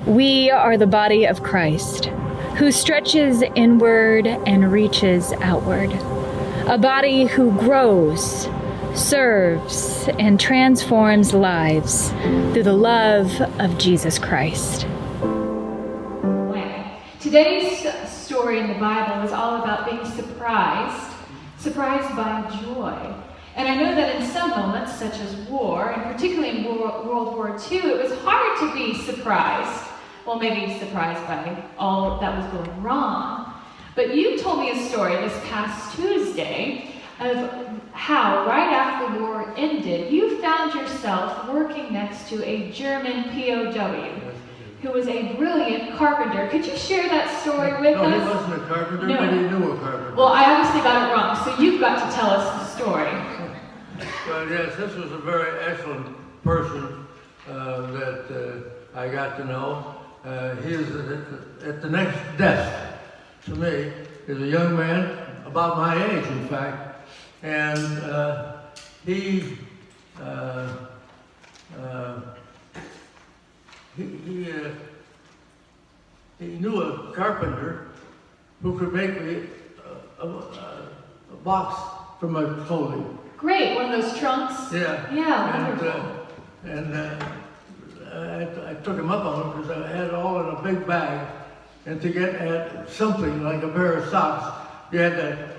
We are the body of Christ, who stretches inward and reaches outward. A body who grows, serves, and transforms lives through the love of Jesus Christ. Today's story in the Bible is all about being surprised by joy. And I know that in some moments, such as war, and particularly in World War II, it was hard to be surprised. Well, maybe surprised by all that was going wrong. But you told me a story this past Tuesday of how, right after the war ended, you found yourself working next to a German POW who was a brilliant carpenter. Could you share that story with us? No, he wasn't a carpenter, No. but he knew a carpenter. Well, I obviously got it wrong, so you've got to tell us the story. Well, yes, this was a very excellent person that I got to know. He is at the next desk to me. Is a young man, about my age, in fact, and he knew a carpenter who could make me a box for my clothing. Great, one of those trunks? Yeah. Yeah, wonderful. I took him up on it because I had it all in a big bag. And to get at something like a pair of socks, you had to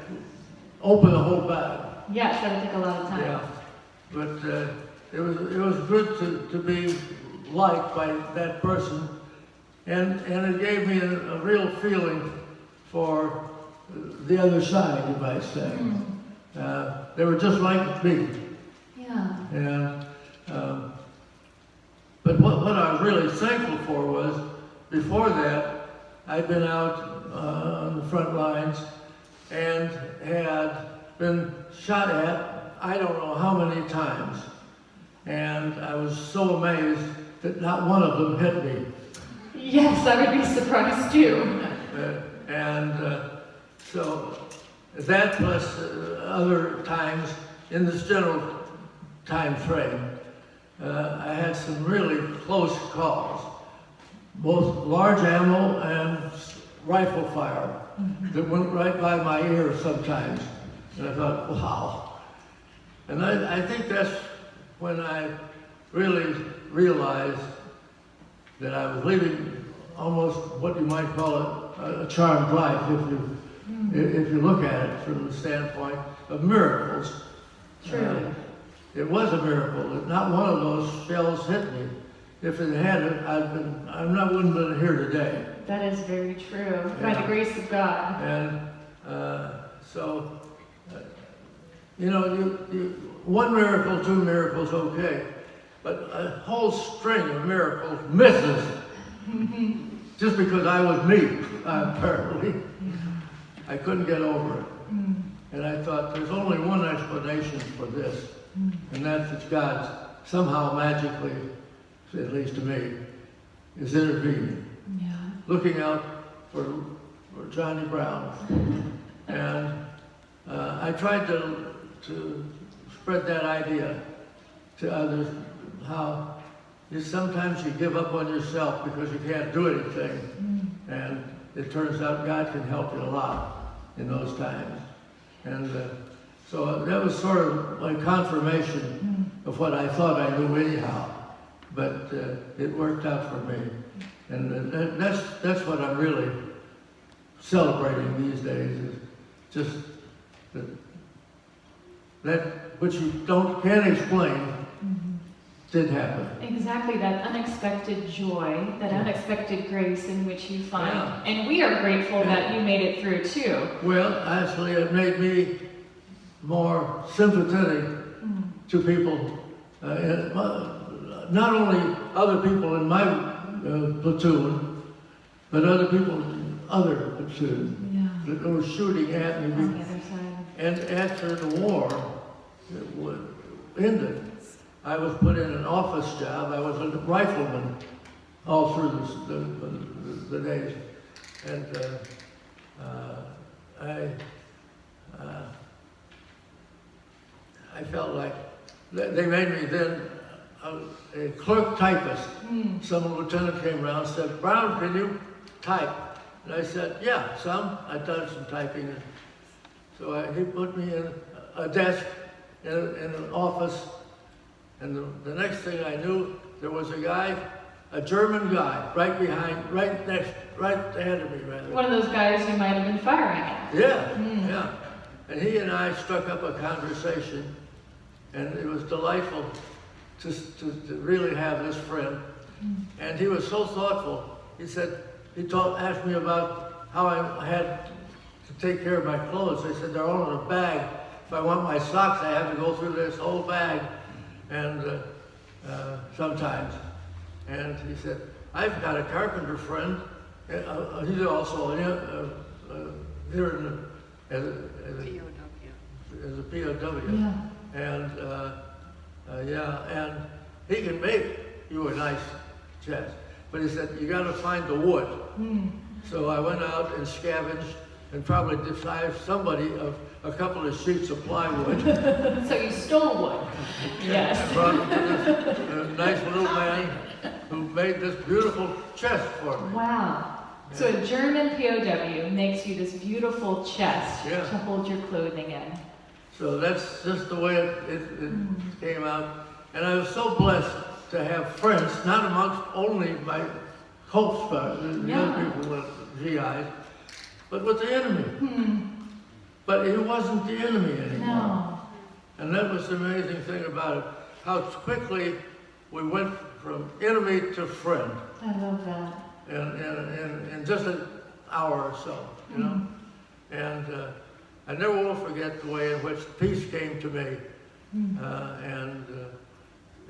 open the whole bag. Yeah, it's going to take a lot of time. Yeah. But it was good to be liked by that person. And it gave me a real feeling for the other side, you might say. They were just like me. Yeah. And but what I was really thankful for was, before that, I'd been out on the front lines and had been shot at, I don't know how many times. And I was so amazed that not one of them hit me. Yes, I would be surprised too. So that plus other times in this general time frame, I had some really close calls, both large ammo and rifle fire that went right by my ear sometimes. And I thought, wow. And I think that's when I really realized that I was leading almost what you might call a charmed life, if you look at it from the standpoint of miracles. True. It was a miracle that not one of those shells hit me. If it had, wouldn't have been here today. That is very true, by the grace of God. And one miracle, two miracles, okay. But a whole string of miracles misses. Just because I was me, apparently. I couldn't get over it. And I thought, there's only one explanation for this. And that's that God somehow magically, at least to me, is intervening. Yeah. Looking out for Johnny Brown. And I tried to spread that idea to others, how sometimes you give up on yourself because you can't do anything. And it turns out God can help you a lot in those times. And so that was sort of like confirmation of what I thought I knew anyhow. But it worked out for me. And that's what I'm really celebrating these days, is just that which you can't explain did happen. Exactly, that unexpected joy, that unexpected grace in which you find. Yeah. And we are grateful that you made it through too. Well, actually, it made me more sympathetic to people, not only other people in my platoon, but other people in other platoon that were shooting at me. On the other side. And after the war ended, I was put in an office job. I was a rifleman all through the days. And I felt like they made me then a clerk typist. Some lieutenant came around and said, "Brown, can you type?" And I said, "Yeah, I've done some typing." So he put me in a desk in an office, and the next thing I knew, there was a German guy, right ahead of me, rather. One of those guys you might have been firing at. Yeah. And he and I struck up a conversation, and it was delightful to really have this friend. And he was so thoughtful. He asked me about how I had to take care of my clothes. I said, they're all in a bag. If I want my socks, I have to go through this whole bag, and sometimes. And he said, I've got a carpenter friend. He's also here as a POW. Yeah. And and he can make you a nice chest. But he said, you got to find the wood. So I went out and scavenged and probably deprived somebody of a couple of sheets of plywood. So you stole wood. Yes. I brought it to this nice little man who made this beautiful chest for me. Wow. So a German POW makes you this beautiful chest Yeah. to hold your clothing in. So that's just the way it came out. And I was so blessed to have friends, not amongst only my Colts, the other people with GIs, but with the enemy. But he wasn't the enemy anymore. No. And that was the amazing thing about it, how quickly we went from enemy to friend I love that. in just an hour or so, you know? And I never will forget the way in which peace came to me. And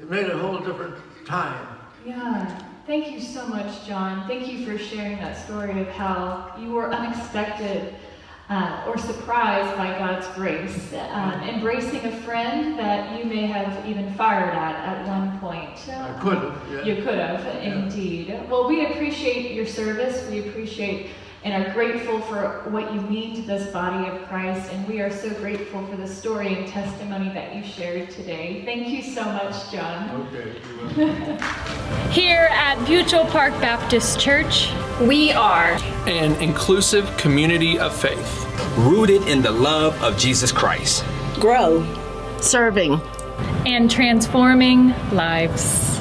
it made a whole different time. Yeah. Thank you so much, John. Thank you for sharing that story of how you were unexpected or surprised by God's grace, embracing a friend that you may have even fired at one point. I could have, yeah. You could have, indeed. Well, we appreciate your service. We appreciate and are grateful for what you mean to this body of Christ, and we are so grateful for the story and testimony that you shared today. Thank you so much, John. Okay. Here at Buchel Park Baptist Church, we are An inclusive community of faith. Rooted in the love of Jesus Christ. Grow. Serving. and transforming lives.